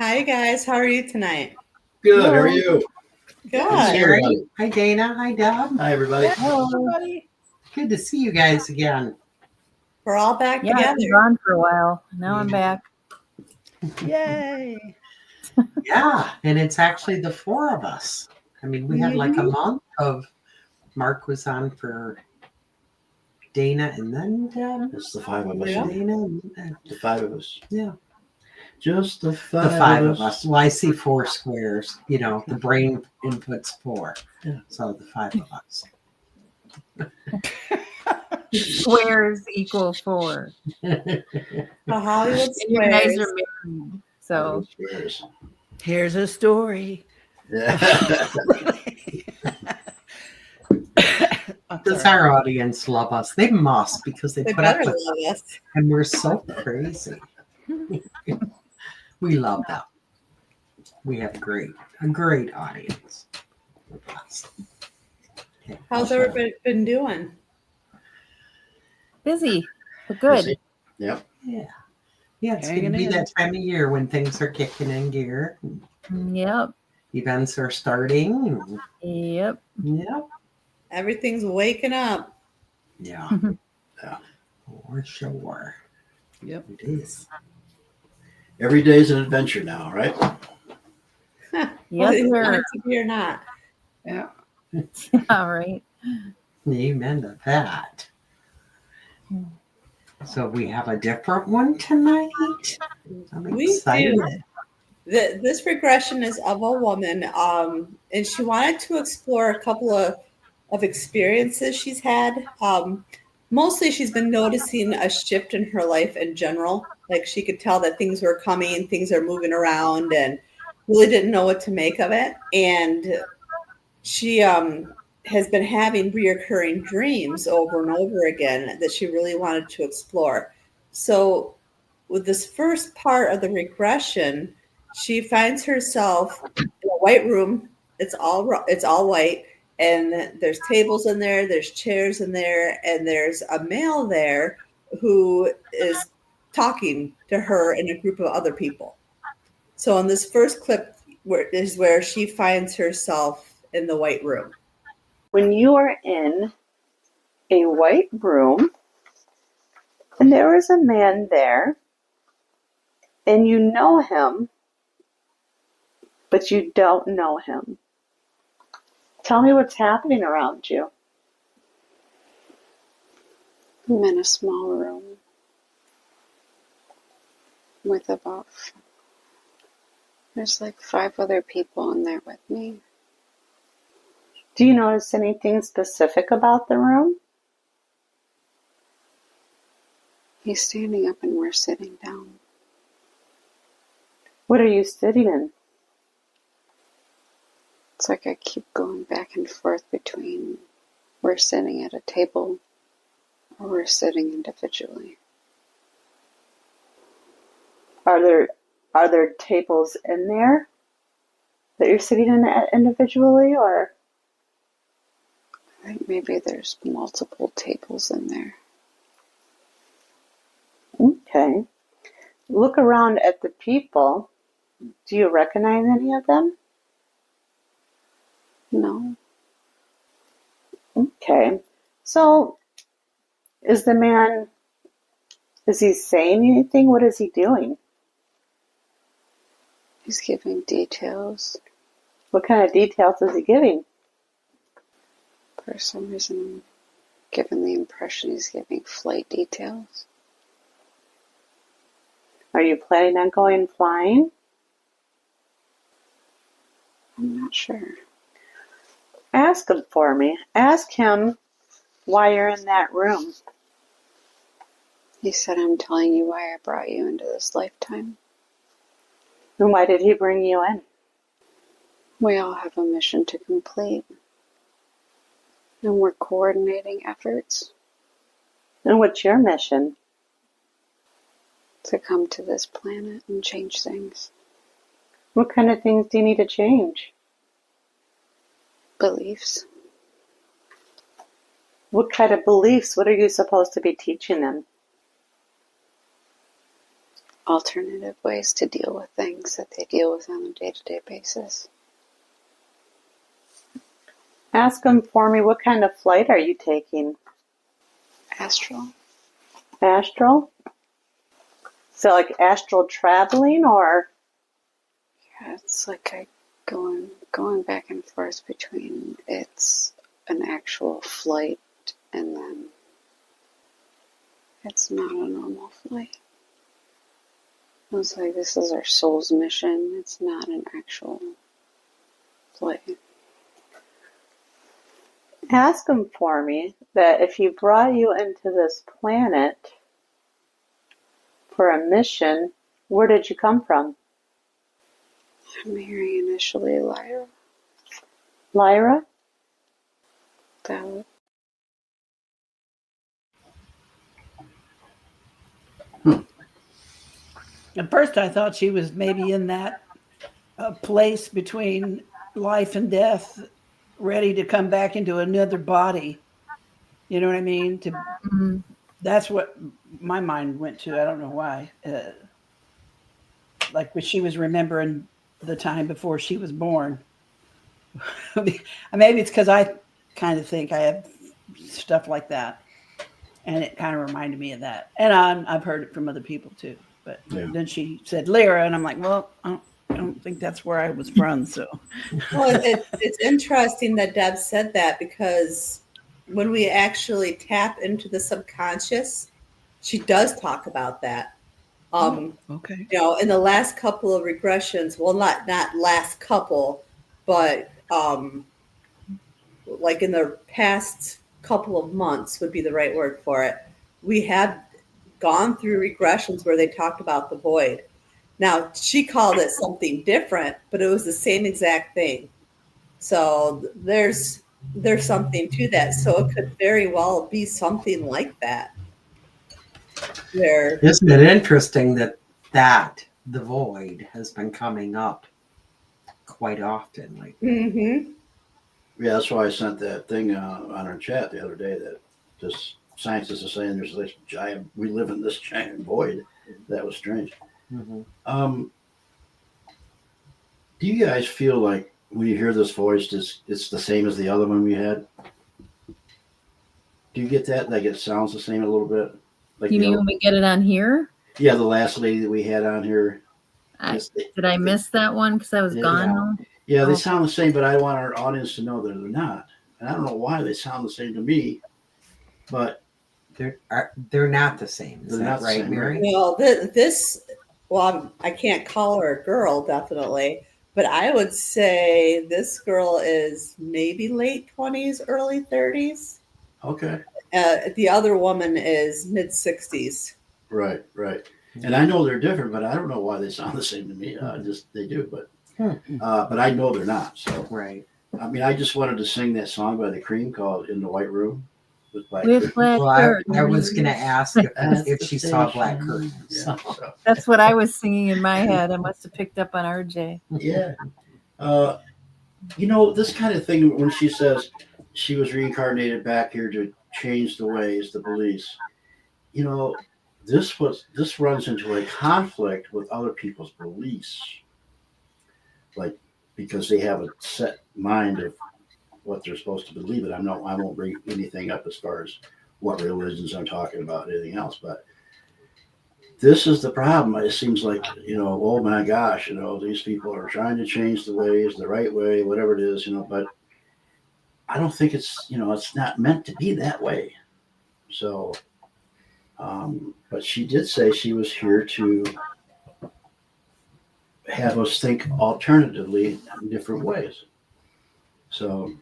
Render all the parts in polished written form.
Hi guys, how are you tonight? Good. Hello. How are you? Good. Jerry. Hi, Dana. Hi, Deb. Hi, everybody. Hello. Everybody. Good to see you guys again. We're all back Yeah, I've been together. gone for a while. Now I'm back. Yay. Yeah, and it's actually the four of us. I mean, we had like a month of Mark was on for Dana and then Deb. It's the five of us. Yeah. Dana and The five of us. yeah. Just the The five, five of us. Well, I see four squares. You know, the brain inputs four. Yeah. So the five of us. Squares equal 4. The Hollywood And you guys Squares. are married. So Squares. Here's a story. Yeah. Does our audience love us? They must because they They put up better with love us. us. And we're so crazy. We love them. We have a great audience with us. Okay. How's everybody been doing? busy, but good. Busy. Yep. Yeah. Yeah, it's Hanging going to be in. that time of year when things are kicking in gear. Yep. Events are starting. Yep. Yep. Everything's waking up. Yeah. Yeah. For sure. Yep. It is. Every day is an adventure now, right? Yes, Whether you want sir. it to be or not. Yeah. All right. Amen to that. So we have a different one tonight. I'm We excited. do. This regression is of a woman, and she wanted to explore a couple of experiences she's had. Mostly she's been noticing a shift in her life in general. Like she could tell that things were coming, things are moving around, and really didn't know what to make of it. And she has been having reoccurring dreams over and over again that she really wanted to explore. So with this first part of the regression, she finds herself in a white room. It's all white, and there's tables in there, there's chairs in there, and there's a male there who is talking to her and a group of other people. So in this first clip is where she finds herself in the white room. When you are in a white room and there is a man there and you know him, but you don't know him. Tell me what's happening around you. I'm in a small room with there's like 5 other people in there with me. Do you notice anything specific about the room? He's standing up and we're sitting down. What are you sitting in? It's like I keep going back and forth between we're sitting at a table or we're sitting individually. Are there tables in there that you're sitting in individually, or? I think maybe there's multiple tables in there. Okay. Look around at the people. Do you recognize any of them? No, Okay. So, is he saying anything? What is he doing? he's giving details. What kind of details is he giving? For some reason, I'm given the impression he's giving flight details. Are you planning on going flying? I'm not sure. Ask him for me. Ask him why you're in that room. He said, I'm telling you why I brought you into this lifetime. And why did he bring you in? We all have a mission to complete. And we're coordinating efforts And what's your mission? to come to this planet and change things. What kind of things do you need to change? Beliefs. What kind of beliefs? What are you supposed to be teaching them? alternative ways to deal with things that they deal with on a day-to-day basis. Ask them for me, what kind of flight are you taking? Astral. Astral? So like astral traveling or? Yeah, it's like I going back and forth between it's an actual flight and then it's not a normal flight. I was like, this is our soul's mission. It's not an actual flight. Ask them for me that if he brought you into this planet for a mission, where did you come from? I'm hearing initially Lyra. Lyra? That would, At first, I thought she was maybe in that place between life and death, ready to come back into another body. You know what I mean? Mhm. That's what my mind went to. I don't know why. Like when she was remembering the time before she was born. Maybe it's because I kind of think I have stuff like that, and it kind of reminded me of that. And I've heard it from other people too. But then she said Lyra, and I'm like, well, I don't think that's where I was from. So, Well, it's interesting that Deb said that because when we actually tap into the subconscious, she does talk about that. okay. You know, in the last couple of regressions, well, not last couple, but like in the past couple of months would be the right word for it. We have gone through regressions where they talked about the void. Now, she called it something different, but it was the same exact thing. So there's something to that. So it could very well be something like that. Where Isn't it interesting that the void has been coming up quite often lately? mm-hmm. Yeah, that's why I sent that thing on our chat the other day that just scientists are saying there's this giant, we live in this giant void. That was strange. Mm-hmm. Do you guys feel like when you hear this voice, it's the same as the other one we had? Do you get that? Like it sounds the same a little bit? Like You the mean other- when we get it on here? yeah, the last lady that we had on here. Did I miss that one because I was Yeah. gone? Yeah, they Oh. sound the same, but I want our audience to know that they're not. And I don't know why they sound the same to me, but They're not the same. Is They're that not the right, same, Mary? Well, this, well, I can't call her a girl, definitely, but I would say this girl is maybe late 20s, early 30s. okay. The other woman is mid 60s. Right. And I know they're different, but I don't know why they sound the same to me. Just they do, but I know they're not. So Right. I mean, I just wanted to sing that song by the Cream called "In the White Room" with Black. With black Well, I curtains. was going to ask if she saw black curtains. Yeah, so, That's what I was singing in my head. I must have picked up on RJ. yeah. You know, this kind of thing when she says she was reincarnated back here to change the ways, the beliefs. You know, this runs into a conflict with other people's beliefs, like because they have a set mind of what they're supposed to believe in. I won't bring anything up as far as what religions I'm talking about, anything else, but this is the problem. It seems like, oh my gosh, these people are trying to change the ways, the right way, whatever it is, but I don't think it's not meant to be that way. So, but she did say she was here to have us think alternatively in different ways. So,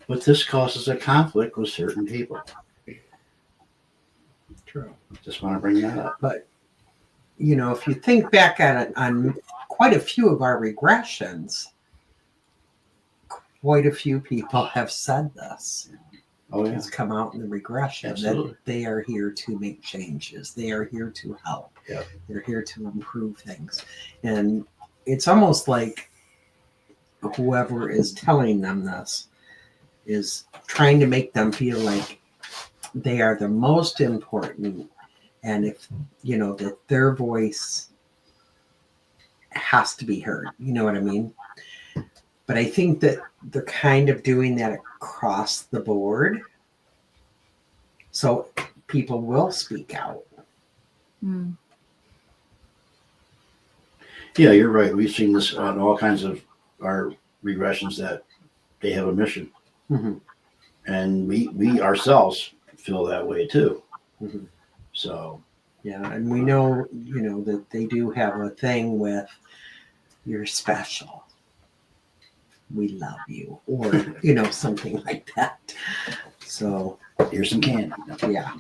but this causes a conflict with certain people. True. Just want to bring that up. But, if you think back on quite a few of our regressions, quite a few people have said this. Oh, yeah. It's come out in the regression. Absolutely. That they are here to make changes. They are here to help. Yep. They're here to improve things. And it's almost like whoever is telling them this is trying to make them feel like they are the most important. And if, that their voice has to be heard. You know what I mean? But I think that they're kind of doing that across the board. So people will speak out. Mm. Yeah, you're right. We've seen this on all kinds of our regressions that they have a mission. Mm-hmm. And we ourselves feel that way too. Mm-hmm. So yeah, and we know, that they do have a thing with you're special. We love you, or something like that. So here's some candy. yeah.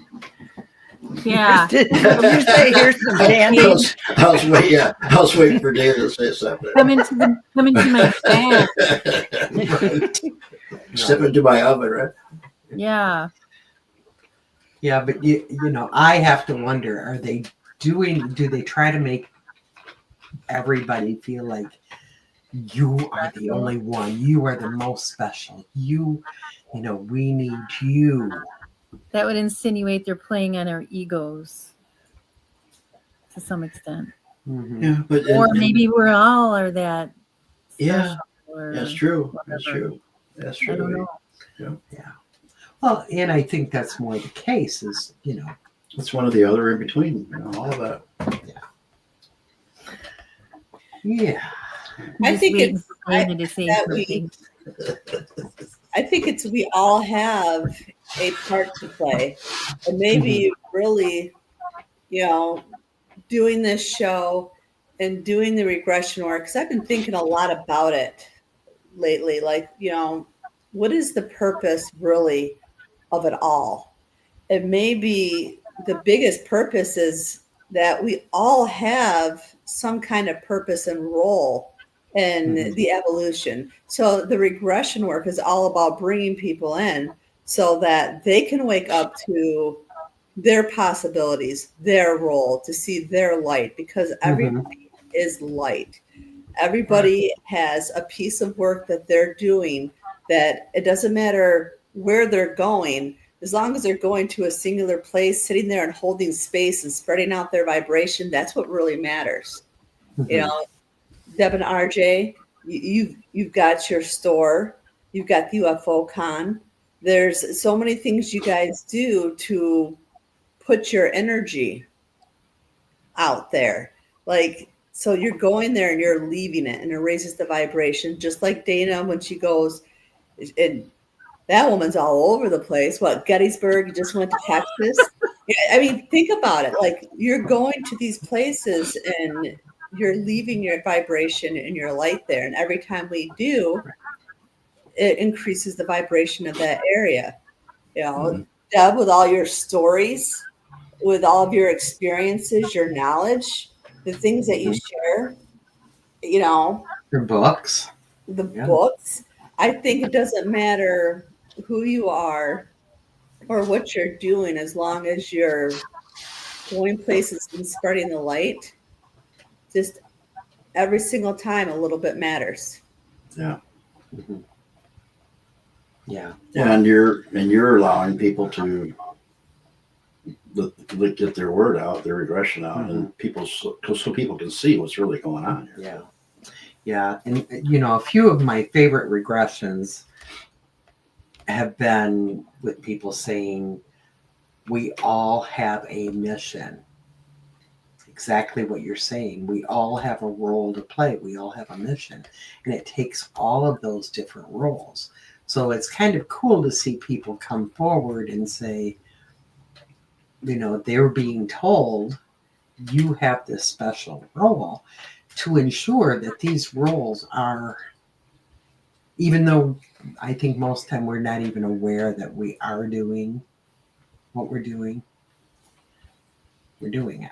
Yeah. You say here's some candy. I was waiting for David to say something. Come into my shack. Right. Step into my oven, right? Yeah. Yeah, but I have to wonder, do they try to make everybody feel like you are the only one, you are the most special, we need you? That would insinuate they're playing on our egos to some extent. Mm-hmm. Yeah, but Or maybe we're all are that yeah, special or that's true. whatever. That's true. That's true. I don't know. Yeah. Well, and I think that's more the case is, It's one or the other in between, all of that. Yeah. I Just think waiting it's for Brandon to say that something. I think it's we all have a part to play, and maybe really, doing this show and doing the regression work. Because I've been thinking a lot about it lately. Like, what is the purpose really of it all? And maybe the biggest purpose is that we all have some kind of purpose and role in the evolution. So the regression work is all about bringing people in so that they can wake up to their possibilities, their role, to see their light, because everybody is light. Everybody has a piece of work that they're doing that it doesn't matter where they're going, as long as they're going to a singular place, sitting there and holding space and spreading out their vibration, that's what really matters. Deb and RJ, you've got your store, you've got the UFO con. There's so many things you guys do to put your energy out there. Like, so you're going there and you're leaving it, and it raises the vibration. Just like Dana, when she goes, and that woman's all over the place. What, Gettysburg? You just went to Texas? I mean, think about it. Like, you're going to these places and you're leaving your vibration and your light there. And every time we do, it increases the vibration of that area. Deb, with all your stories, with all of your experiences, your knowledge, the things that you share, Your books. the books. I think it doesn't matter who you are or what you're doing, as long as you're going places and spreading the light. Just every single time, a little bit matters. Yeah. Yeah. And you're allowing people to get their word out, their regression out, and so people can see what's really going on here. Yeah. Yeah. And, a few of my favorite regressions have been with people saying, we all have a mission. Exactly what you're saying. We all have a role to play. We all have a mission. And it takes all of those different roles. So it's kind of cool to see people come forward and say, they're being told you have this special role to ensure that these roles are, even though I think most time we're not even aware that we are doing what we're doing it.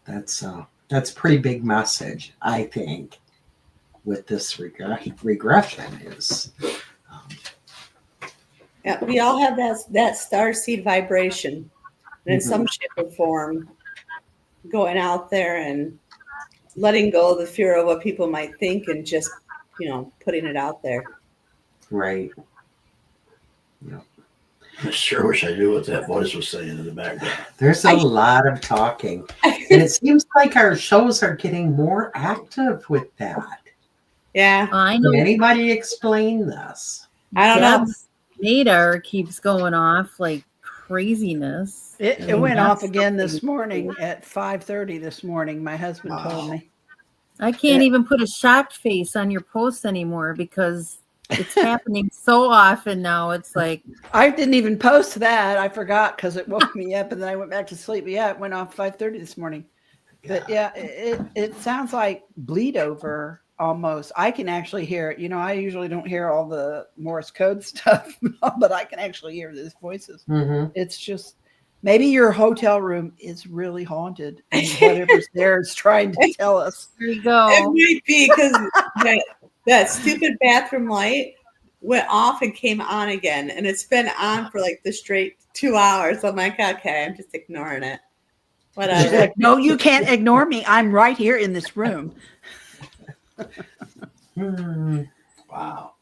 That's a pretty big message, I think, with this regression is. Yeah, we all have that starseed vibration, and in some shape or form, going out there and letting go of the fear of what people might think, and just putting it out there. Right. Yeah. I sure wish I knew what that voice was saying in the background. There's a lot of talking. And it seems like our shows are getting more active with that. Yeah, I Can know anybody explain this? I don't know. Deb's radar keeps going off like craziness. It went That's off again this something. morning at 5:30 this morning. My husband told me. I can't even put a shocked face on your posts anymore because it's happening so often now. It's like, I didn't even post that. I forgot because it woke me up, and then I went back to sleep. But yeah, it went off 5:30 this morning. But yeah, it sounds like bleed over almost. I can actually hear it. I usually don't hear all the Morse code stuff, but I can actually hear these voices. Mm-hmm. It's just maybe your hotel room is really haunted, and whatever's there is trying to tell us. there you It go. might be because that stupid bathroom light went off and came on again, and it's been on for like the straight 2 hours. I'm like, okay, I'm just ignoring it. She's Whatever. like, no, you can't ignore me. I'm right here in this room. Wow.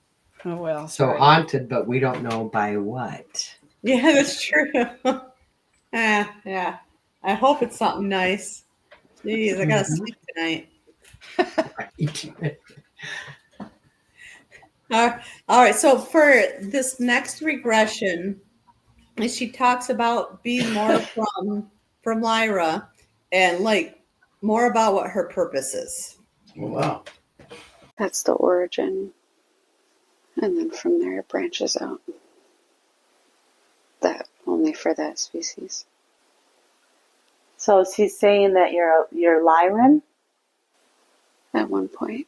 Oh well. So sorry. haunted, but we don't know by what. Yeah, that's true. Yeah. I hope it's something nice. Jeez, I gotta sleep tonight. All right. So for this next regression, she talks about being more from Lyra and like more about what her purpose is. Oh, wow. That's the origin. And then from there it branches out. That only for that species. So she's saying that you're Lyran. At one point.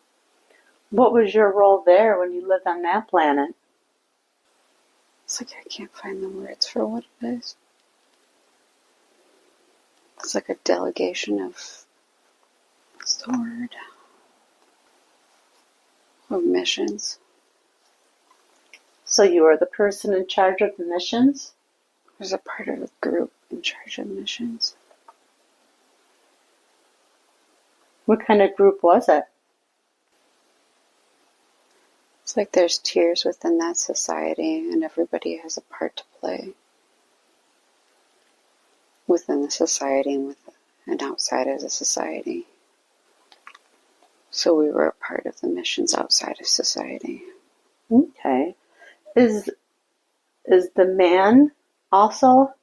What was your role there when you lived on that planet? It's like I can't find the words for what it is. It's like a delegation of, what's the word? Of missions. So you were the person in charge of the missions? I was a part of a group in charge of missions. What kind of group was it? It's like there's tiers within that society, and everybody has a part to play within the society and outside of the society. So we were a part of the missions outside of society. Okay. Is the man also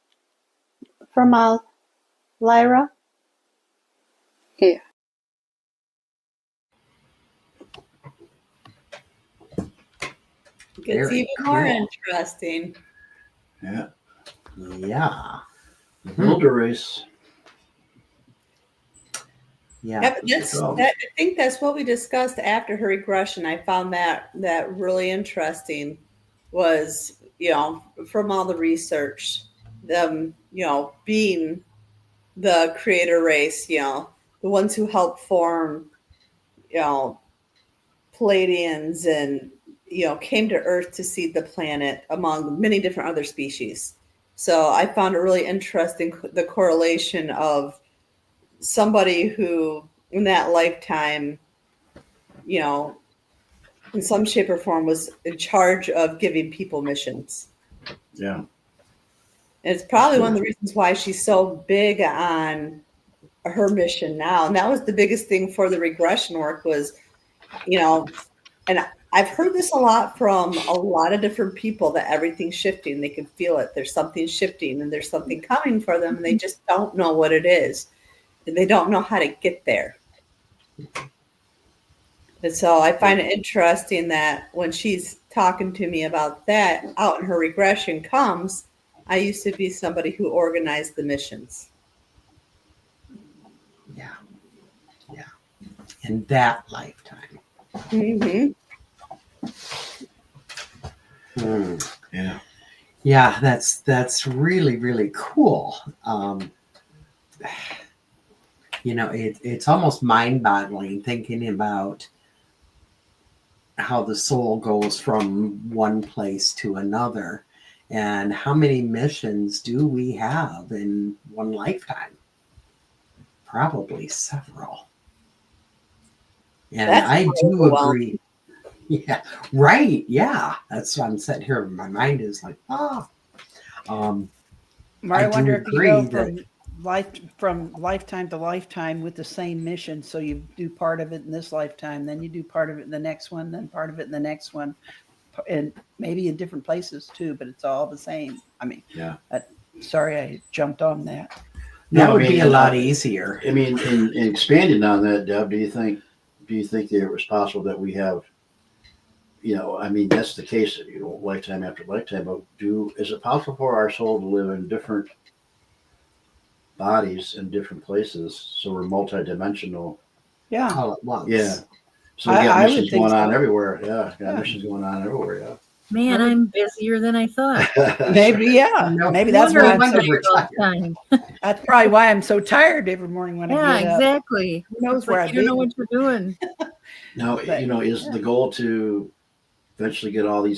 from Lyra? Yeah. Gets Very even more cool. interesting. Yeah. Yeah. Builder race. Yeah. Yep, I think that's what we discussed after her regression. I found that really interesting was, from all the research, them, being the creator race, the ones who helped form, Palladians and, came to Earth to seed the planet among many different other species. So I found it really interesting, the correlation of somebody who in that lifetime, in some shape or form was in charge of giving people missions. Yeah. And it's probably one of the reasons why she's so big on her mission now. And that was the biggest thing for the regression work was, and I've heard this a lot from a lot of different people that everything's shifting. They can feel it. There's something shifting and there's something coming for them. And they just don't know what it is. And they don't know how to get there. And so I find it interesting that when she's talking to me about that, out in her regression comes, I used to be somebody who organized the missions. Yeah. Yeah. In that lifetime. Mm-hmm. Yeah. Yeah, that's really, really cool. It's almost mind-boggling thinking about how the soul goes from one place to another, and how many missions do we have in one lifetime? Probably several. And That's I do overwhelming. agree. Yeah, right. Yeah, that's why I'm sitting here. My mind is like, oh, I I wonder do if you go agree from lifetime to lifetime with the same mission. So you do part of it in this lifetime, then you do part of it in the next one, then part of it in the next one, and maybe in different places too. But it's all the same. I mean, Yeah. Sorry, I jumped on that. that would be a lot easier. I mean, in expanding on that, Deb, do you think that it was possible that we have, I mean, that's the case, lifetime after lifetime, but is it possible for our soul to live in different bodies in different places, so we're multidimensional? Yeah. All at once. Yeah. So we got I missions would think going on so. everywhere. Yeah, missions going on everywhere. Man, I'm busier than I thought. Yeah. Maybe, yeah. No Maybe that's wonder why I'm wonder so, we're all the tired. time. that's probably why I'm so tired every morning when I Yeah, get up. exactly. Who knows It's where like I've you don't know been? what you're doing. Now, But, is the goal to eventually get all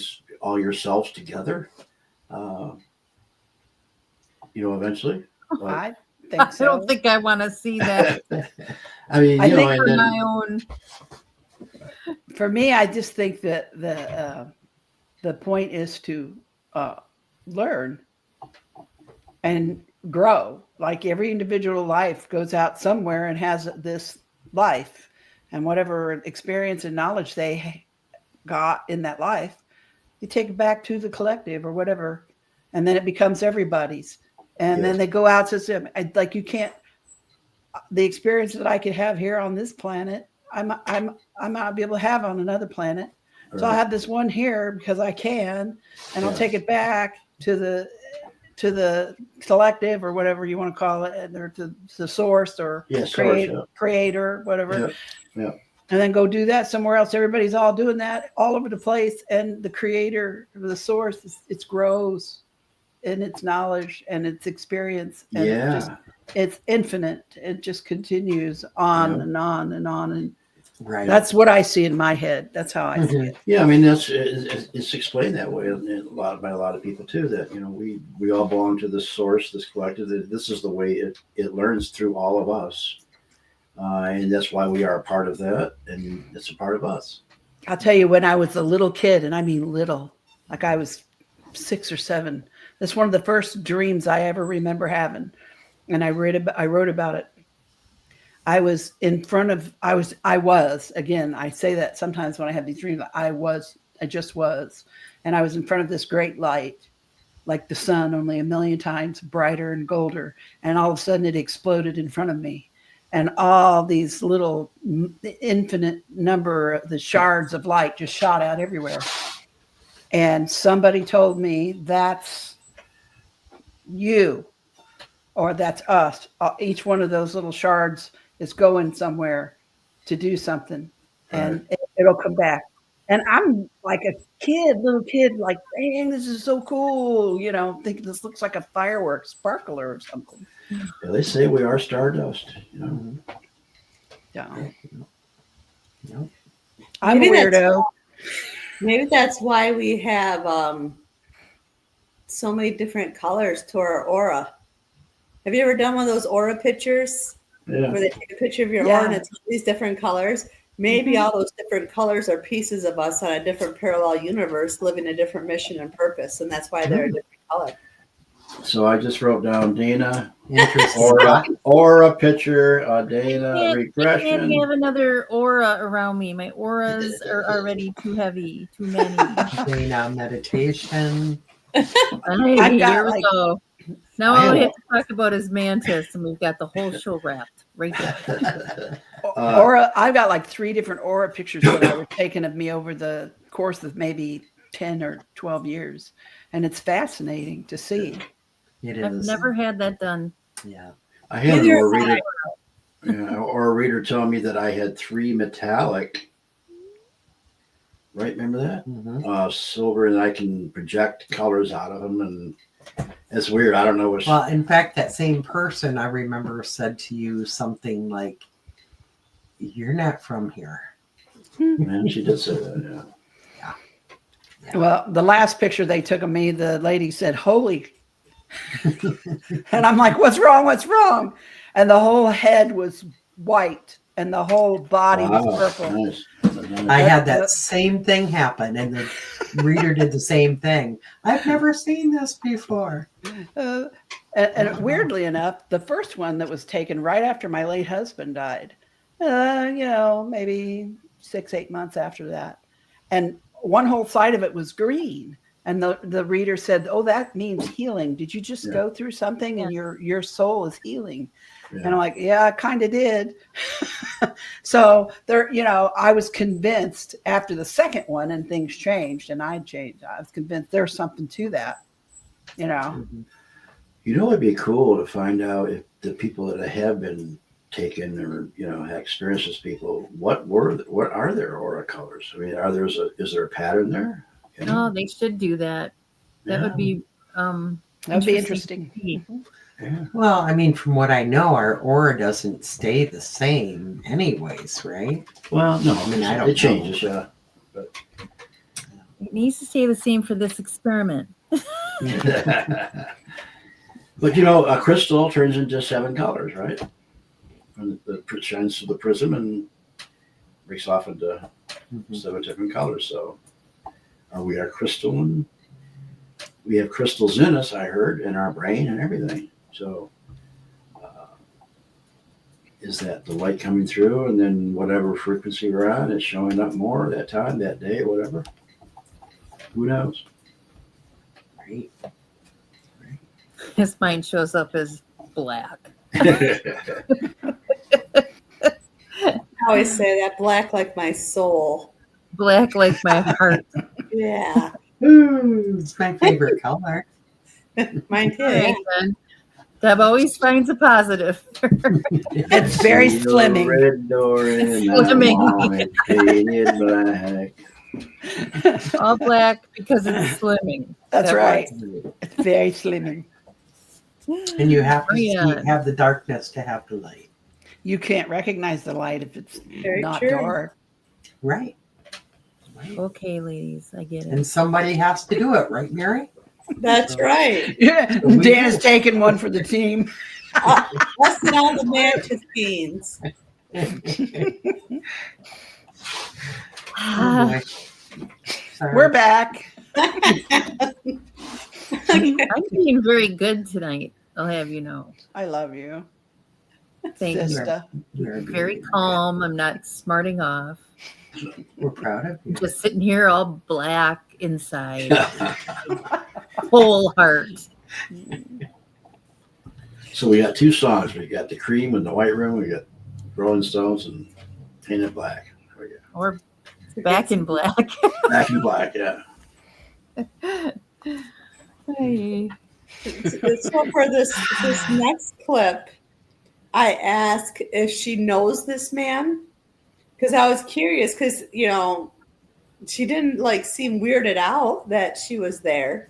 yourselves together? Eventually. I I think so. don't think I want to see that I mean, I think and for then my own. For me, I just think that the point is to learn and grow. Like every individual life goes out somewhere and has this life, and whatever experience and knowledge they got in that life, you take it back to the collective or whatever, and then it becomes everybody's. And then Yes. they go out to them. Like you can't. The experience that I could have here on this planet, I might be able to have on another planet. So I'll have this one here because I can, and I'll take it back to the collective or whatever you want to call it, or to the source or creator, whatever. Yeah. And then go do that somewhere else. Everybody's all doing that all over the place, and the creator, the source, it grows in its knowledge and its experience, and it's infinite. It just continues on and on and on, and Right. that's what I see in my head. That's how I see it. Yeah, I mean it's explained that way by a lot of people too. That we all belong to this source, this collective. That this is the way it learns through all of us, and that's why we are a part of that, and it's a part of us. I'll tell you, when I was a little kid, and I mean little, like I was 6 or 7. That's one of the first dreams I ever remember having, and I wrote about it. I was again, I say that sometimes when I have these dreams, I just was, and I was in front of this great light, like the sun, only a million times brighter and golder, and all of a sudden it exploded in front of me, and all these little infinite number of the shards of light just shot out everywhere. And somebody told me, that's you, or that's us. Each one of those little shards is going somewhere to do something, and it'll come back. And I'm like little kid, like, dang, this is so cool. Think this looks like a firework sparkler or something. Yeah, they say we are stardust. Yeah. Yep. I'm a weirdo. Maybe that's why we have so many different colors to our aura. Have you ever done one of those aura pictures? Yeah. Where they take a picture of your aura and it's all these different colors? Maybe all those different colors are pieces of us on a different parallel universe living a different mission and purpose, and that's why they're a different color. So I just wrote down Dana, Interesting. aura picture, Dana, I regression. can't have another aura around me. My auras are already too heavy, too many. Dana, meditation. I've got, Here we like- go. Now all we have to talk about is mantis, and we've got the whole show wrapped right there. Aura. I've got like 3 different aura pictures that were taken of me over the course of maybe 10 or 12 years, and it's fascinating to see. It I've is. never had that done. Yeah. I had an aura reader tell me that I had 3 metallic. Right, remember that? Mm-hmm. Silver, and I can project colors out of them, and it's weird. I don't know what. Well, in fact, that same person I remember said to you something like, "You're not from here." Man, she did say that. Yeah. Well, the last picture they took of me, the lady said, "Holy," and I'm like, "What's wrong? What's wrong?" And the whole head was white, and the whole body was purple. Nice. I had that same thing happen, and the reader did the same thing. I've never seen this before. And weirdly enough, the first one that was taken right after my late husband died, maybe 6-8 months after that. And one whole side of it was green. And the reader said, "Oh, that means healing. Did you just go through something and your soul is healing?" Yeah. And I'm like, "Yeah, I kind of did." So there, I was convinced after the second one, and things changed, and I changed. I was convinced there's something to that, It'd be cool to find out if the people that have been taken or have experienced as people, what are their aura colors? I mean, is there a pattern there? No, they should do that. That would be interesting. Yeah. Well, I mean, from what I know, our aura doesn't stay the same anyways, right? Well, no, I mean, I don't it changes, know. But It needs to stay the same for this experiment. But a crystal turns into 7 colors, right? And it shines through the prism and breaks off into 7 different colors. So, are we a crystal? And we have crystals in us, I heard, in our brain and everything. So, is that the light coming through, and then whatever frequency we're on, it's showing up more that time, that day, whatever? Who knows? Right. His mind shows up as black. I always say that, black like my soul. Black like my heart. Yeah. It's my favorite color. Mine too. All right, then. Deb always finds a positive. It's very slimming. Red door in Slimming. painted black. All black because it's slimming. That's That right. works. It's very slimming. And you have to Yeah. have the darkness to have the light. You can't recognize the light if it's Very not true. dark. Right. Okay, ladies, I get it. And somebody has to do it, right, Mary? That's right. Yeah, Dan has taken one for the team. Us and all the matches beans. Oh, boy. Sorry. We're back. I'm being very good tonight. I'll have you know. I love you. Thank you. Sister. We're Very calm. I'm not smarting off. We're proud of you. I'm just sitting here all black inside. Whole heart. So we got 2 songs. We got the Cream and the White Room. We got Rolling Stones and Painted Black. There we go. Or back in black. Back in Black, yeah. Hey. So for this next clip, I asked if she knows this man, because I was curious, because she didn't seem weirded out that she was there,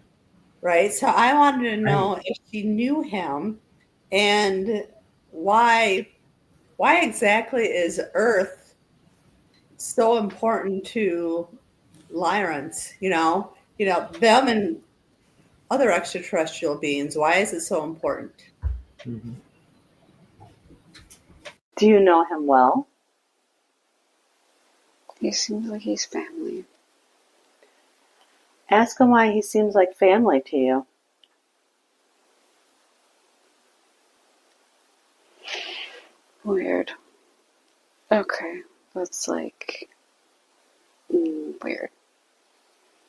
right? So I wanted to know if she knew him, and why exactly is Earth so important to Lyrans? Them and other extraterrestrial beings. Why is it so important? Mm-hmm. Do you know him well? He seems like he's family. Ask him why he seems like family to you. Weird. Okay, that's weird.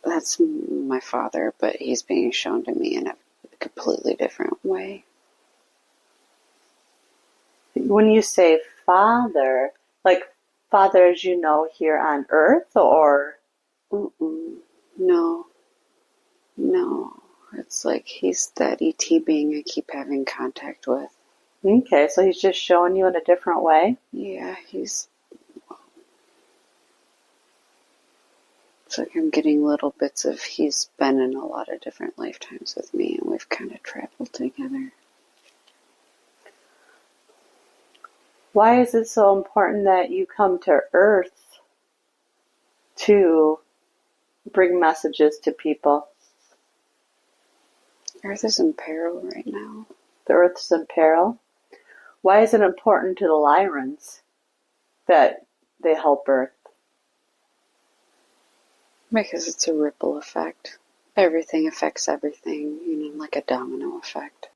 That's my father, but he's being shown to me in a completely different way. When you say father, like father as you know here on Earth, or? No. It's like he's that ET being I keep having contact with. Okay, so he's just showing you in a different way? Yeah, it's like I'm getting little bits of he's been in a lot of different lifetimes with me, and we've kind of traveled together. Why is it so important that you come to Earth to bring messages to people? Earth is in peril right now. The Earth's in peril? Why is it important to the Lyrans that they help Earth? Because it's a ripple effect. Everything affects everything, like a domino effect.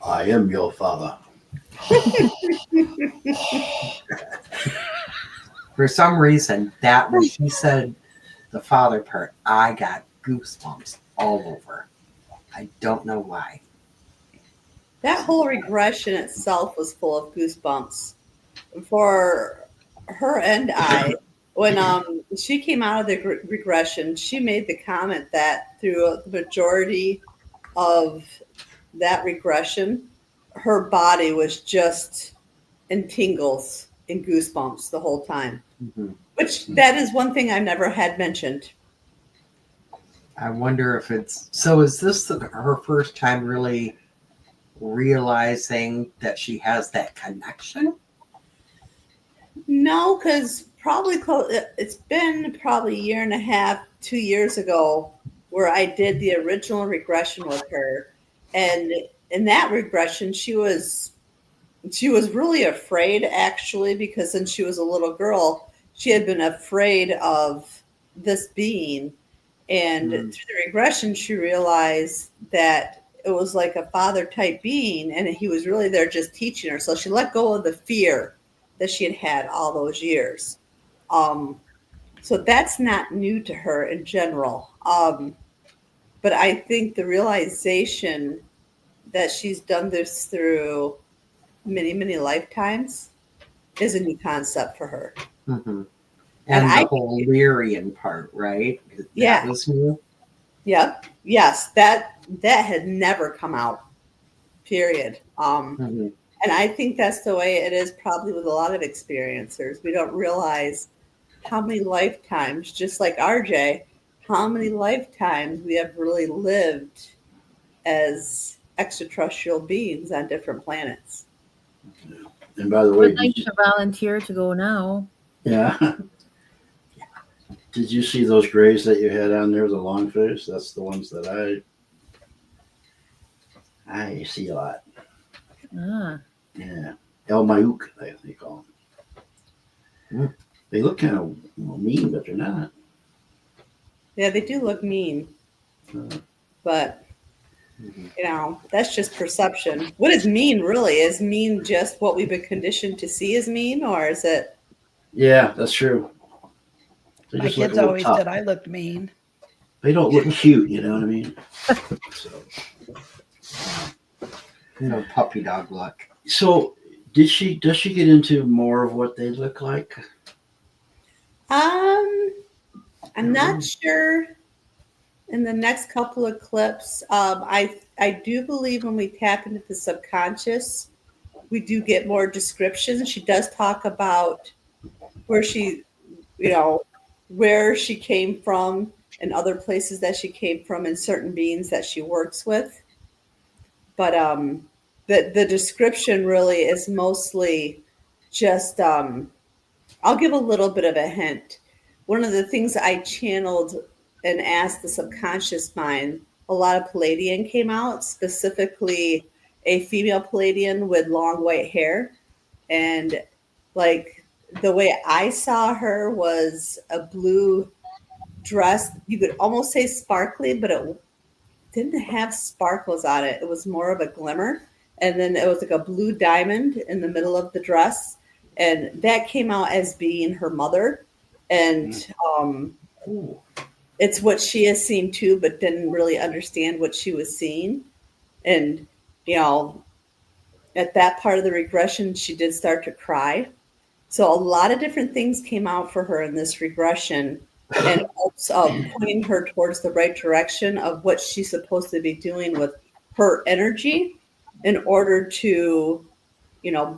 I am your father. For some reason, that when she said the father part, I got goosebumps all over. I don't know why. That whole regression itself was full of goosebumps for her and I. When she came out of the regression, she made the comment that through the majority of that regression, her body was just in tingles and goosebumps the whole time. Mm-hmm. Which that is one thing I never had mentioned. I wonder if it's so. Is this her first time really realizing that she has that connection? No, because it's been probably a year and a half, 2 years ago, where I did the original regression with her, and in that regression, she was really afraid actually because since she was a little girl, she had been afraid of this being, and through the regression, she realized that it was like a father type being, and he was really there just teaching her. So she let go of the fear that she had had all those years. So that's not new to her in general. But I think the realization that she's done this through many, many lifetimes is a new concept for her. Mm-hmm. And And the whole Lyrian part, right? Yeah. That was new. Yep. Yes, that had never come out. Period. Mm-hmm. And I think that's the way it is probably with a lot of experiencers. We don't realize how many lifetimes, just like RJ, how many lifetimes we have really lived as extraterrestrial beings on different planets. And by the way, I'd like to volunteer to go now. yeah. Did you see those grays that you had on there, the long face? That's the ones that I see a lot. Ah. Yeah. El Mayuk, they call them. They look kind of mean, but they're not. Yeah, they do look mean. But, that's just perception. What is mean really? Is mean just what we've been conditioned to see as mean, or is it? Yeah, that's true. They My just look a kids little always tough. said I looked mean. They don't look cute, you know what I mean? Puppy dog look. So does she get into more of what they look like? I'm not sure. In the next couple of clips, I do believe when we tap into the subconscious, we do get more descriptions. She does talk about where she, where she came from and other places that she came from and certain beings that she works with. But the description really is mostly just I'll give a little bit of a hint. One of the things I channeled and asked the subconscious mind, a lot of Palladian came out, specifically a female Palladian with long white hair. And like the way I saw her was a blue dress. You could almost say sparkly, but it didn't have sparkles on it. It was more of a glimmer. And then it was like a blue diamond in the middle of the dress. And that came out as being her mother. And it's what she has seen too, but didn't really understand what she was seeing. And, at that part of the regression, she did start to cry. So a lot of different things came out for her in this regression and helps pointing her towards the right direction of what she's supposed to be doing with her energy in order to,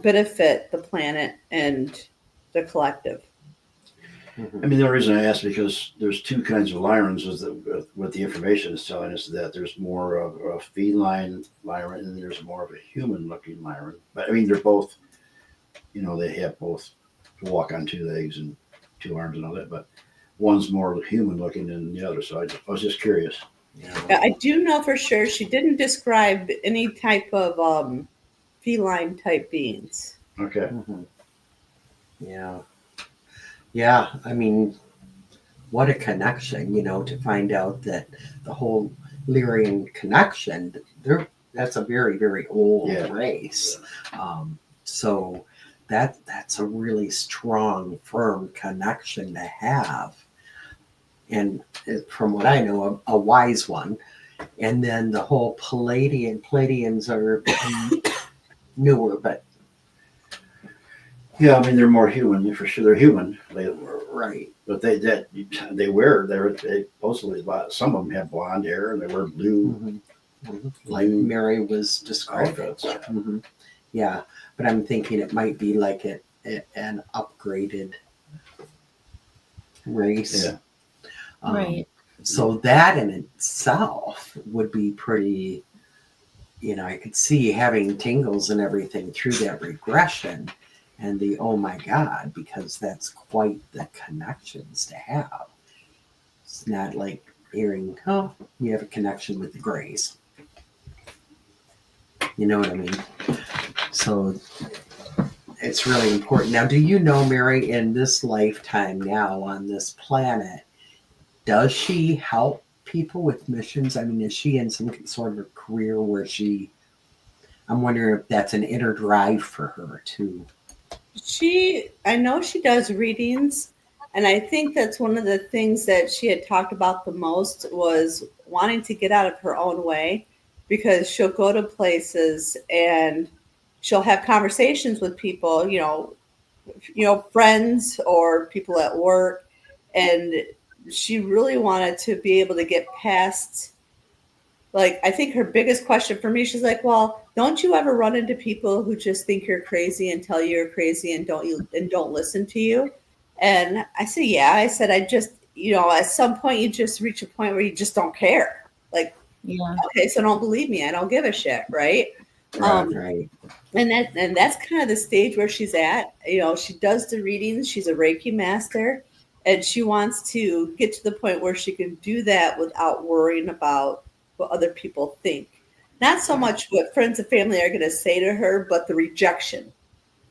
benefit the planet and the collective. I mean, the reason I ask because there's two kinds of Lyrans. Is that what the information is telling us that there's more of a feline Lyran and there's more of a human-looking Lyran. But I mean, they're both, they have both walk on two legs and two arms and all that. But one's more human-looking than the other. So I was just curious. I do know for sure she didn't describe any type of feline type beings. Okay. Yeah. Yeah. I mean, what a connection, to find out that the whole Lyrian connection, that's a very, very old race. So that's a really strong, firm connection to have. And from what I know, a wise one. And then the whole Palladians are newer, but Yeah, I mean they're more human for sure. They're human, right. but they supposedly some of them have blonde hair and they wear blue. Mm-hmm. Mm-hmm. Like Mary was describing. Mm-hmm. Yeah, but I'm thinking it might be like an upgraded race. Yeah. Right. So that in itself would be pretty, I could see having tingles and everything through that regression and the, oh my God, because that's quite the connections to have. It's not like hearing, oh, you have a connection with the Greys. You know what I mean? So it's really important. Now, do you know, Mary, in this lifetime now on this planet, does she help people with missions? I mean, is she in some sort of a career where I'm wondering if that's an inner drive for her too. I know she does readings, and I think that's one of the things that she had talked about the most was wanting to get out of her own way, because she'll go to places and she'll have conversations with people, friends or people at work, and she really wanted to be able to get past. Like, I think her biggest question for me, she's like, well, don't you ever run into people who just think you're crazy and tell you you're crazy and don't listen to you? And I said, yeah. I said, I just, at some point you just reach a point where you just don't care. Like, Yeah. okay, so don't believe me. I don't give a shit, right? Right. And that's kind of the stage where she's at. She does the readings. She's a Reiki master, and she wants to get to the point where she can do that without worrying about what other people think. Not so much what friends and family are going to say to her, but the rejection.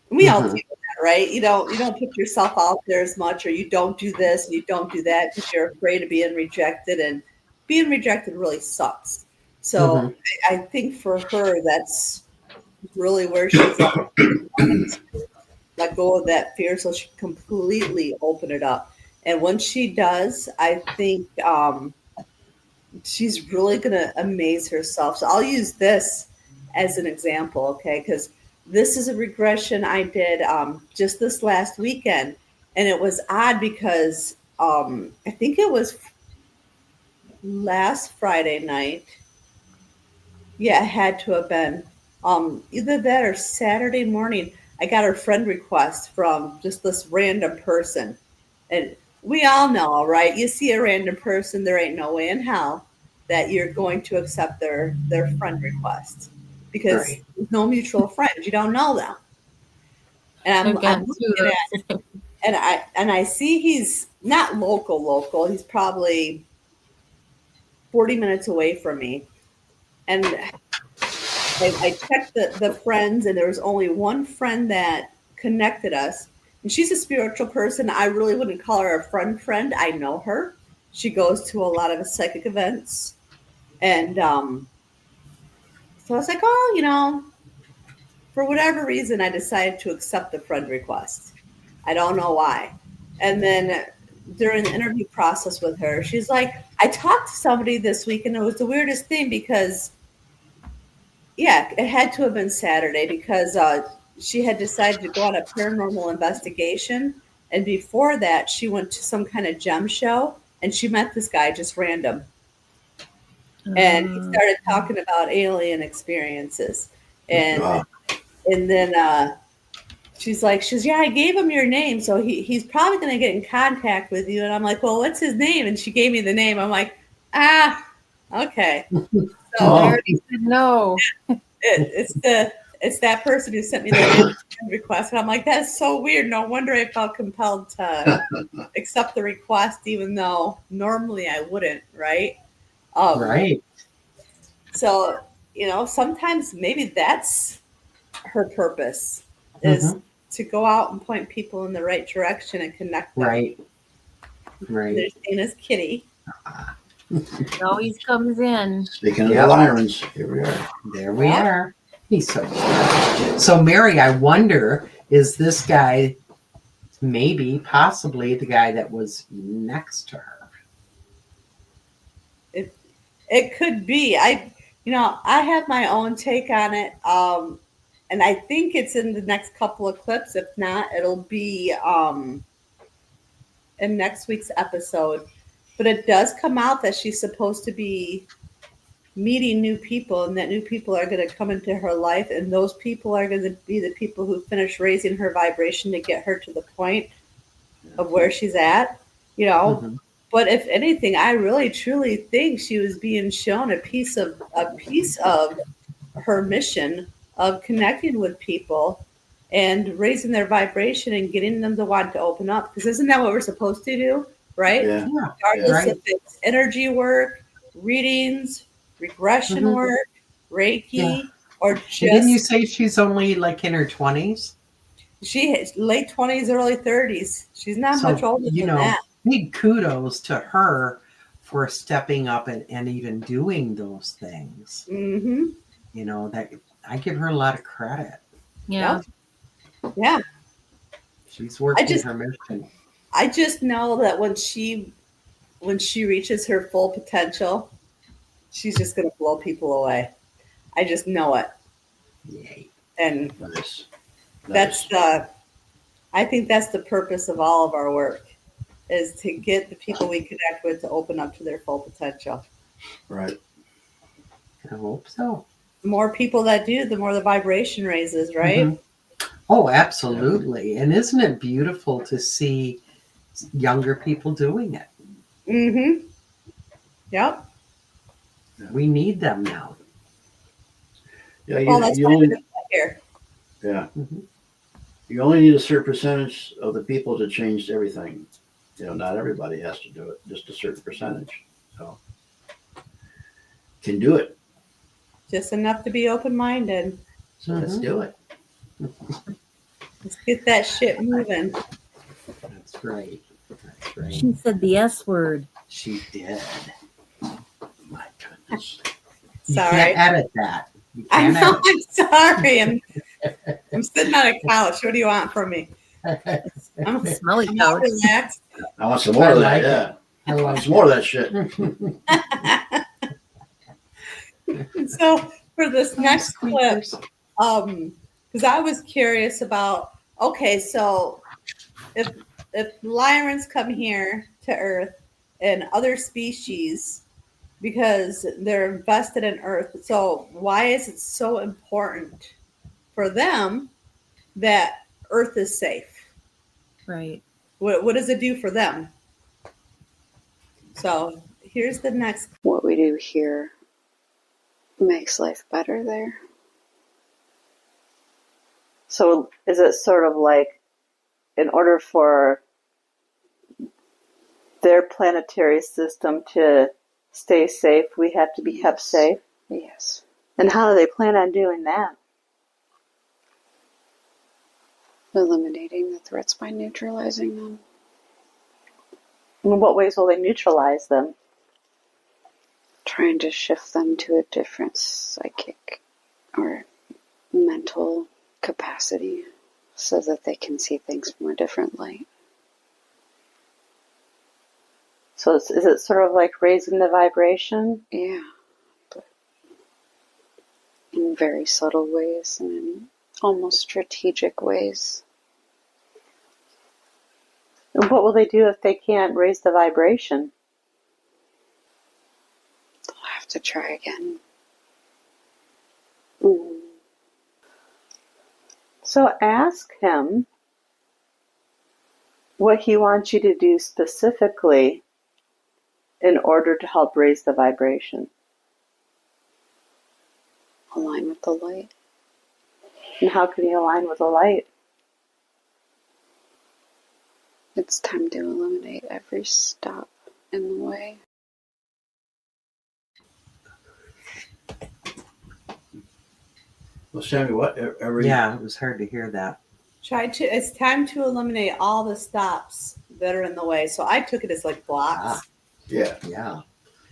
And we all do that, right? You don't put yourself out there as much, or you don't do this and you don't do that because you're afraid of being rejected, and being rejected really sucks. So I think for her, that's really where she's at. Let go of that fear so she can completely open it up. And when she does, I think she's really going to amaze herself. So I'll use this as an example, okay? Because this is a regression I did just this last weekend. And it was odd because I think it was last Friday night. Yeah, it had to have been either that or Saturday morning. I got a friend request from just this random person. And we all know, right? You see a random person, there ain't no way in hell that you're going to accept their friend request, because there's no mutual friends. You don't know them. And I'm looking at it, and I see he's not local. He's probably 40 minutes away from me. And I checked the friends, and there was only one friend that connected us. And she's a spiritual person. I really wouldn't call her a friend. I know her. She goes to a lot of psychic events. And so I was like, oh, for whatever reason, I decided to accept the friend request. I don't know why. And then during the interview process with her, she's like, I talked to somebody this week, and it was the weirdest thing because yeah, it had to have been Saturday because she had decided to go on a paranormal investigation. And before that, she went to some kind of gem show, and she met this guy just random. And he started talking about alien experiences. And then she's like, yeah, I gave him your name, so he's probably going to get in contact with you. And I'm like, well, what's his name? And she gave me the name. I'm like, okay. So I already said no. It's that person who sent me the request, and I'm like, that's so weird. No wonder I felt compelled to accept the request, even though normally I wouldn't. Right. Right. So sometimes maybe that's her purpose, is to go out and point people in the right direction and connect them. Right. And Right. there's Dana's kitty. It always comes in. Speaking of Yep. the Lyrans, here we are. There we Yep. are. He's so cute. So, Mary, I wonder, is this guy maybe, possibly the guy that was next to her? It could be. I have my own take on it. And I think it's in the next couple of clips. If not, it'll be in next week's episode. But it does come out that she's supposed to be meeting new people, and that new people are going to come into her life, and those people are going to be the people who finish raising her vibration to get her to the point of where she's at, Mhm. But if anything, I really truly think she was being shown a piece of her mission of connecting with people and raising their vibration and getting them to want to open up. Because isn't that what we're supposed to do, right? Yeah. Yeah. Regardless Right. if it's energy work, readings, regression Mhm. work, Reiki, Yeah. or And didn't you just say she's only like in her 20s? she is late 20s, early 30s. She's not So, much older than that. big kudos to her for stepping up and even doing those things. Mm-hmm. That I give her a lot of credit. Yeah. Yeah. She's working just- her mission. I just know that when she reaches her full potential, she's just going to blow people away. I just know it. Yay. And Nice. I think that's the purpose of all of our work, is to get the people we connect with to open up to their full potential. Right. I hope so. The more people that do, the more the vibration raises, right? Mhm. Oh, absolutely. And isn't it beautiful to see younger people doing it? Mm-hmm. Yep. We need them now. Yeah. Well, that's You why only. we're here. Yeah. Mhm. You only need a certain percentage of the people to change everything. Not everybody has to do it, just a certain percentage. So, can do it. Just enough to be open-minded. So let's Mhm. do it. Let's get that shit moving. That's right. That's right. She said the S word. She did. My goodness. You Sorry. can't edit that. You I can't know. I'm sorry. I'm sitting on a couch. What do you want from me? edit. I'm Smelly all couch. relaxed. I want some more of that. like Yeah. I I want like some more of that shit. So for this next clip, Squeakers. because I was curious about, okay, so if Lyrans come here to Earth and other species because they're invested in Earth, so why is it so important for them that Earth is safe? Right. What does it do for them? So here's the next. What we do here makes life better there. So is it sort of like, in order for their planetary system to stay safe, we have to be kept safe? Yes. And how do they plan on doing that? Eliminating the threats by neutralizing them. In what ways will they neutralize them? Trying to shift them to a different psychic or mental capacity so that they can see things from a different light. So is it sort of like raising the vibration? Yeah, but in very subtle ways and in almost strategic ways. And what will they do if they can't raise the vibration? They'll have to try again. So ask him what he wants you to do specifically in order to help raise the vibration. Align with the light. And how can you align with the light? It's time to eliminate every stop in the way. Well, Sammy, what? Yeah, it was hard to hear that. It's time to eliminate all the stops that are in the way. So I took it as like blocks. Yeah. Yeah.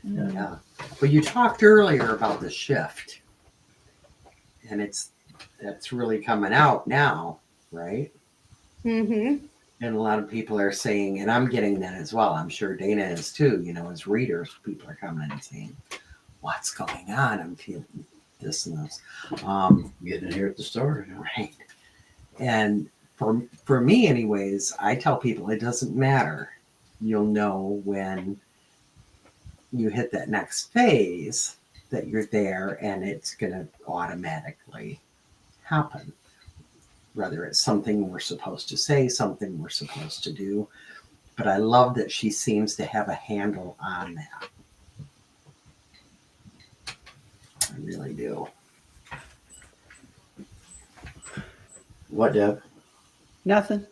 Mm. Yeah. Well, you talked earlier about the shift, and that's really coming out now, right? Mm-hmm. And a lot of people are saying, and I'm getting that as well. I'm sure Dana is too. As readers, people are coming in and saying, "What's going on? I'm feeling this and this." Getting in here at the store. Right. And for me, anyways, I tell people it doesn't matter. You'll know when you hit that next phase that you're there, and it's going to automatically happen. Whether it's something we're supposed to say, something we're supposed to do. But I love that she seems to have a handle on that. I really do. What, Deb? Nothing.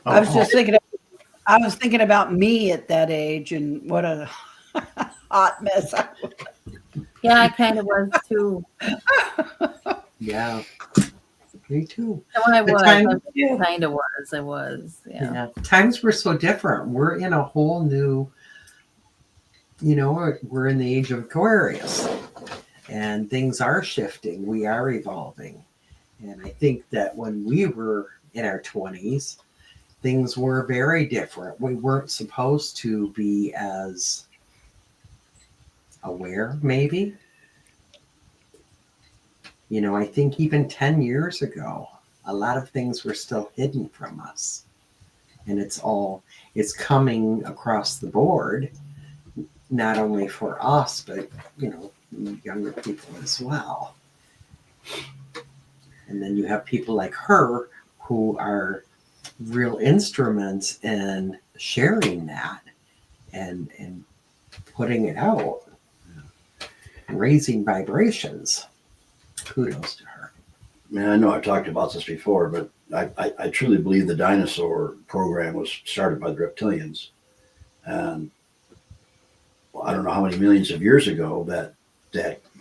Oh, I was just thinking. I was thinking about me at that age and what a hot mess I was. Yeah, I kind of was too. Yeah. Me too. No, I The was. time- I kind of was. I was. Yeah. Yeah. Times were so different. We're in a whole new, we're in the age of Aquarius, and things are shifting. We are evolving. And I think that when we were in our 20s, things were very different. We weren't supposed to be as aware, maybe. I think even 10 years ago, a lot of things were still hidden from us. And it's coming across the board, not only for us, but, younger people as well. And then you have people like her who are real instruments in sharing that and putting it out, raising vibrations. Kudos to her. Man, I know I've talked about this before, but I truly believe the dinosaur program was started by the reptilians. And I don't know how many millions of years ago that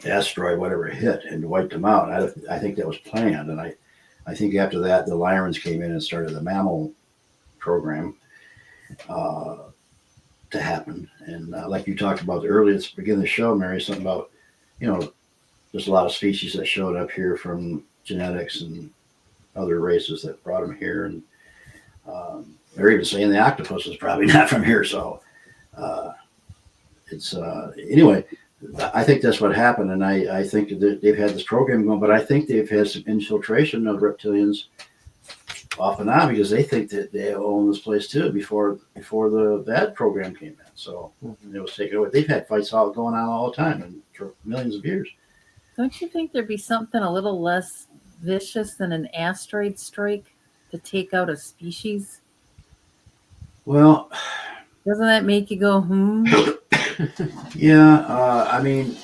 asteroid, whatever, hit and wiped them out. I think that was planned. And I think after that, the Lyrans came in and started the mammal program to happen. And like you talked about earlier at the beginning of the show, Mary, something about, there's a lot of species that showed up here from genetics and other races that brought them here. And they're even saying the octopus is probably not from here. So it's anyway, I think that's what happened. And I think that they've had this program going, but I think they've had some infiltration of reptilians off and on because they think that they own this place too before that program came in. So it was taken away. They've had fights all going on all the time and for millions of years. Don't you think there'd be something a little less vicious than an asteroid strike to take out a species? Well, doesn't that make you go, Yeah, I mean,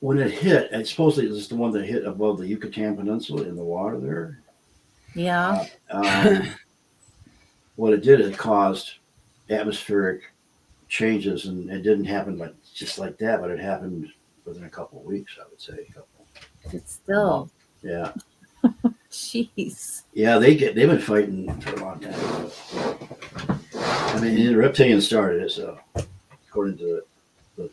when it hit, and supposedly it's the one that hit above the Yucatan Peninsula in the water there. Yeah. What it did, it caused atmospheric changes, and it didn't happen just like that, but it happened within a couple of weeks, I would say. It's still. Yeah. Jeez. Yeah, they've been fighting for a long time. I mean, the reptilians started it, so according to the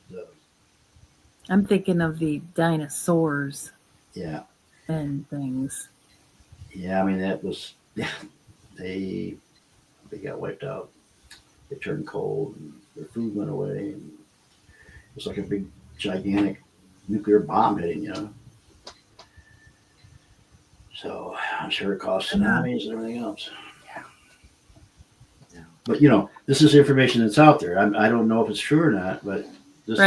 I'm thinking of the dinosaurs. Yeah. And things. Yeah, I mean they got wiped out. They turned cold, and their food went away, and it was like a big, gigantic nuclear bomb hitting. So I'm sure it caused tsunamis and everything else. Yeah. But this is information that's out there. I don't know if it's true or not, but this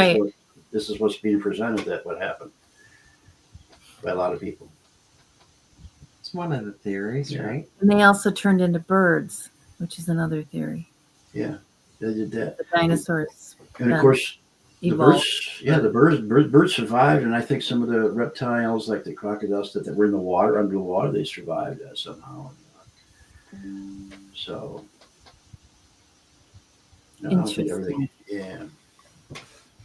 is what's being presented. That what happened by a lot of people. It's one of the theories, right? And they also turned into birds, which is another theory. Yeah, they did that. The dinosaurs. And of course, evolved. the birds survived, and I think some of the reptiles, like the crocodiles that were in the water, under the water, they survived somehow. So, I don't think everything. Yeah,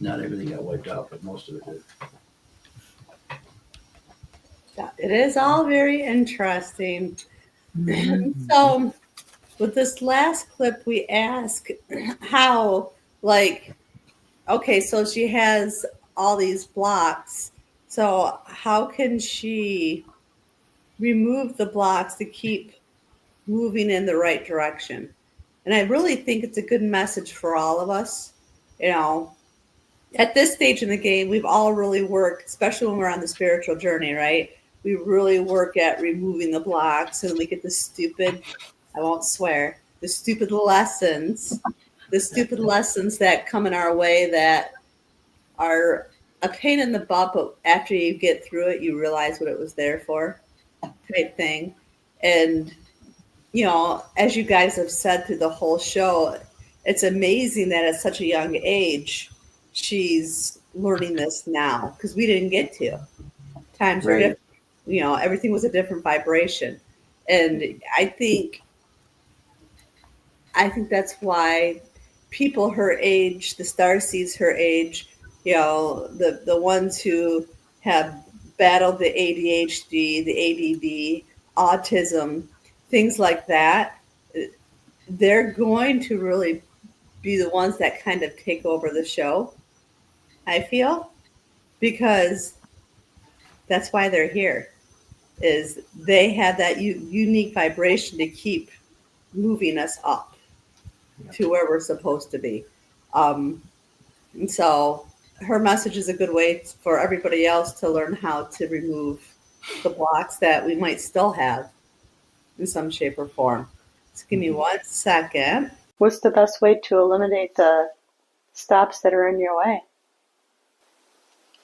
not everything got wiped out, but most of it did. It is all very interesting. Mhm. So, with this last clip, we ask how, like, okay, so she has all these blocks. So, how can she remove the blocks to keep moving in the right direction? And I really think it's a good message for all of us. You know, at this stage in the game, we've all really worked, especially when we're on the spiritual journey, right? We really work at removing the blocks, and we get the stupid, I won't swear, the stupid lessons that come in our way that are a pain in the butt, but after you get through it, you realize what it was there for, type thing. And, you know, as you guys have said through the whole show, it's amazing that at such a young age, she's learning this now because we didn't get to. Times were Right. different. You know, everything was a different vibration. And I think that's why people her age, the starseeds her age, you know, the ones who have battled the ADHD, the ADD, autism, things like that, they're going to really be the ones that kind of take over the show, I feel, because that's why they're here. Is they have that unique vibration to keep moving us up to where we're supposed to be. And so her message is a good way for everybody else to learn how to remove the blocks that we might still have in some shape or form. Just give me 1 second. What's the best way to eliminate the stops that are in your way?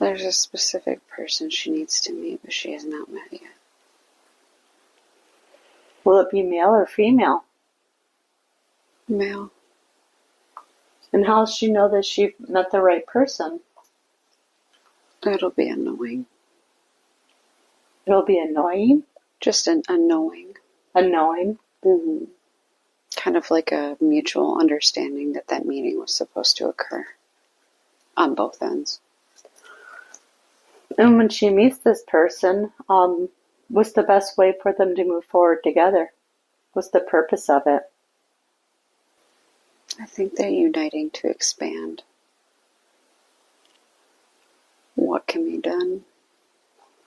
There's a specific person she needs to meet, but she has not met yet. Will it be male or female? Male. And how does she know that she met the right person? It'll be annoying. It'll be annoying? Just an unknowing. Annoying? Mm-hmm. Kind of like a mutual understanding that that meeting was supposed to occur on both ends. And when she meets this person, what's the best way for them to move forward together? What's the purpose of it? I think they're uniting to expand what can be done,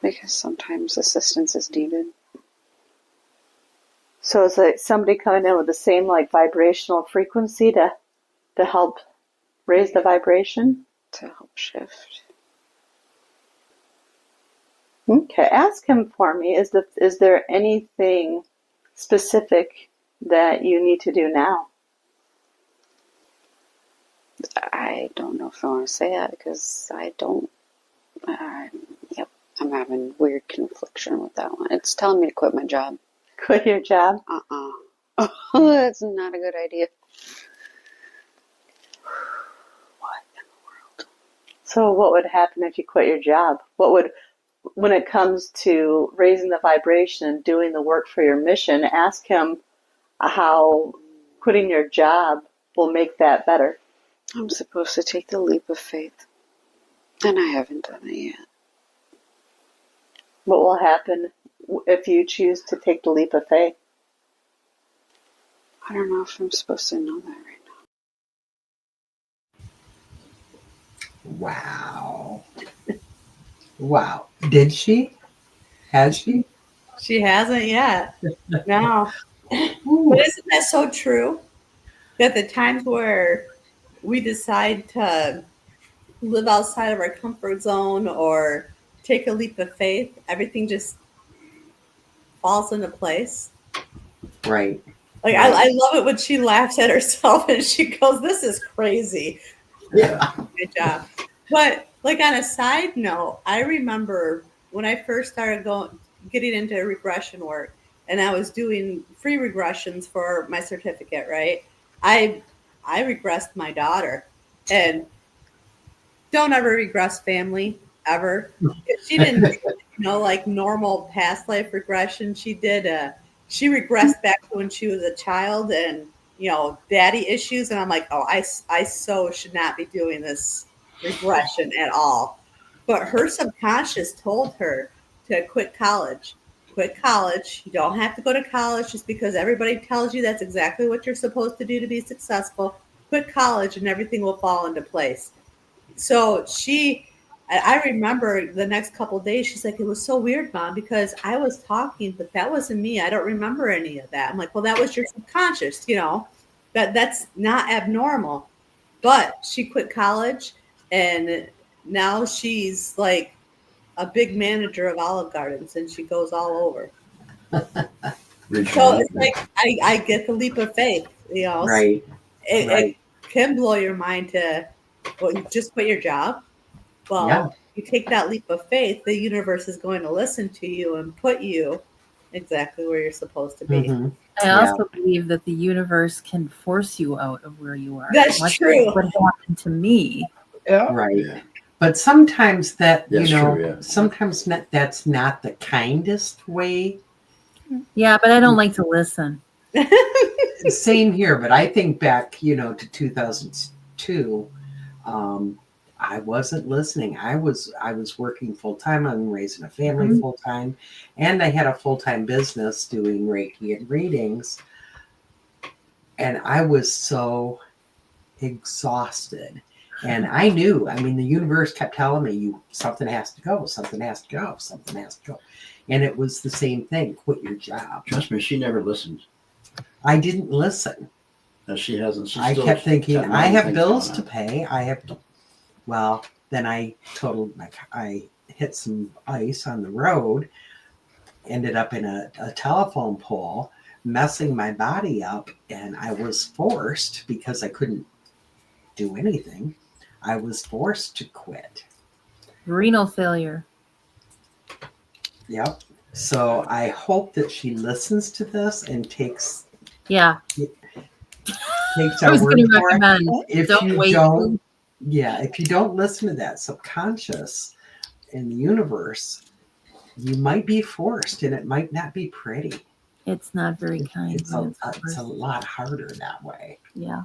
because sometimes assistance is needed. So it's like somebody coming in with the same like vibrational frequency to help raise the vibration? To help shift. Okay, ask him for me. Is there anything specific that you need to do now? I don't know if I want to say that because I don't. Yep, I'm having weird confliction with that one. It's telling me to quit my job. Quit your job? That's not a good idea. What in the world? So what would happen if you quit your job? When it comes to raising the vibration and doing the work for your mission, ask him how quitting your job will make that better. I'm supposed to take the leap of faith, and I haven't done it yet. What will happen if you choose to take the leap of faith? I don't know if I'm supposed to know that right now. Wow. Wow. Did she? Has she? She hasn't yet. No. Ooh. But isn't that so true? That the times where we decide to live outside of our comfort zone or take a leap of faith, everything just falls into place. Right. Like, Right. I love it when she laughs at herself and she goes, "This is crazy." Yeah. Good job. But like on a side note, I remember when I first started getting into regression work, and I was doing free regressions for my certificate, right? I regressed my daughter, and don't ever regress family ever. She didn't do, like normal past life regression. She did she regressed back to when she was a child and daddy issues, and I'm like, oh, I so should not be doing this regression at all. But her subconscious told her to quit college. Quit college. You don't have to go to college just because everybody tells you that's exactly what you're supposed to do to be successful. Quit college and everything will fall into place. So I remember the next couple of days, she's like, it was so weird, Mom, because I was talking, but that wasn't me. I don't remember any of that. I'm like, well, that was your subconscious, that's not abnormal. But she quit college and now she's like a big manager of Olive Gardens and she goes all over. So it's like I get the leap of faith, Right. It can blow your mind to, well, you just quit your job. Well, Yeah. you take that leap of faith, the universe is going to listen to you and put you exactly where you're supposed to be. Mhm. I also believe that the universe can force you out of where you are. That's Much true. like what happened to me. Yeah. Right. Yeah. But sometimes that's true, yeah. sometimes that's not the kindest way. Yeah, but I don't like to listen. Same here, but I think back, to 2002. I wasn't listening. I was working full time on raising a family full time, and I had a full time business doing Reiki and readings, and I was so exhausted. And I knew, the universe kept telling me, something has to go, something has to go, something has to go. And it was the same thing, quit your job. Trust me, she never listened. I didn't listen. No, she hasn't. I kept thinking, I have bills to pay. Then I I hit some ice on the road, ended up in a telephone pole, messing my body up. And I was forced, because I couldn't do anything, I was forced to quit. Renal failure. Yep. So I hope that she listens to this and takes Yeah. takes I our was word going to for it. recommend. If Don't you wait. don't, if you don't listen to that subconscious in the universe, you might be forced, and it might not be pretty. It's not very kind. It's a lot harder that way. Yeah.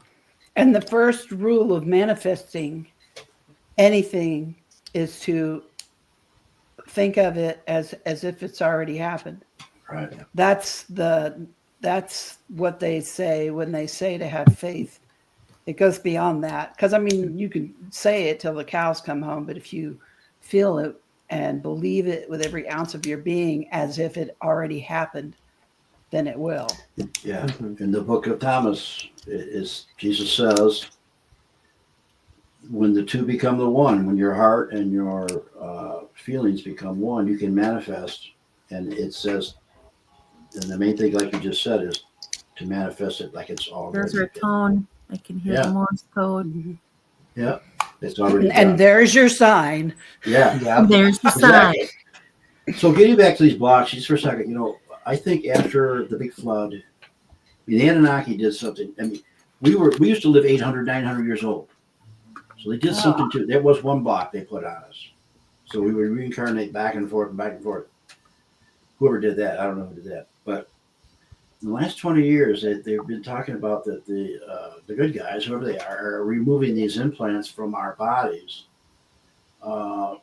And the first rule of manifesting anything is to think of it as if it's already happened. Right. That's what they say when they say to have faith. It goes beyond that. Because you can say it till the cows come home, but if you feel it and believe it with every ounce of your being as if it already happened, then it will. Yeah. In the book of Thomas, Jesus says, when the two become the one, when your heart and your feelings become one, you can manifest. And it says, and the main thing, like you just said, is to manifest it like it's already. There's our tone. I can hear the Morse code. Mm-hmm. Yeah. It's already done. And there's your sign. Yeah. There's the sign. So getting back to these blocks, just for a second, I think after the big flood, the Anunnaki did something. We used to live 800, 900 years old. So they did something too. There was one block they put on us. So we would reincarnate back and forth and back and forth. Whoever did that, I don't know who did that. But in the last 20 years, they've been talking about that the good guys, whoever they are removing these implants from our bodies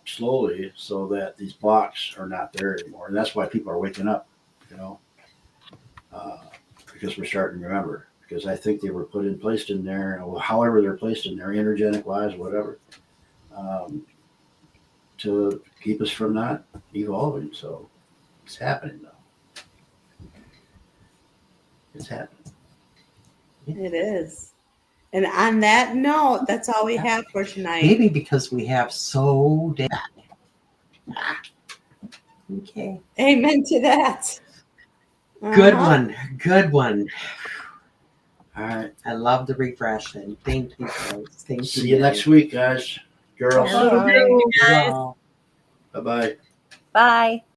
slowly, so that these blocks are not there anymore. And that's why people are waking up, because we're starting to remember. Because I think they were placed in there, however they're placed in there, energetic wise, whatever, to keep us from not evolving. So it's happening, though. It's happening. It is. And on that note, that's all we have for tonight. Maybe because we have so damn. Okay. Amen to that. Good one. Good one. All right. I love the regression. Thank you, guys. Thank See you next week, guys. Girls. Have a good day, guys. Wow. Bye-bye. Bye.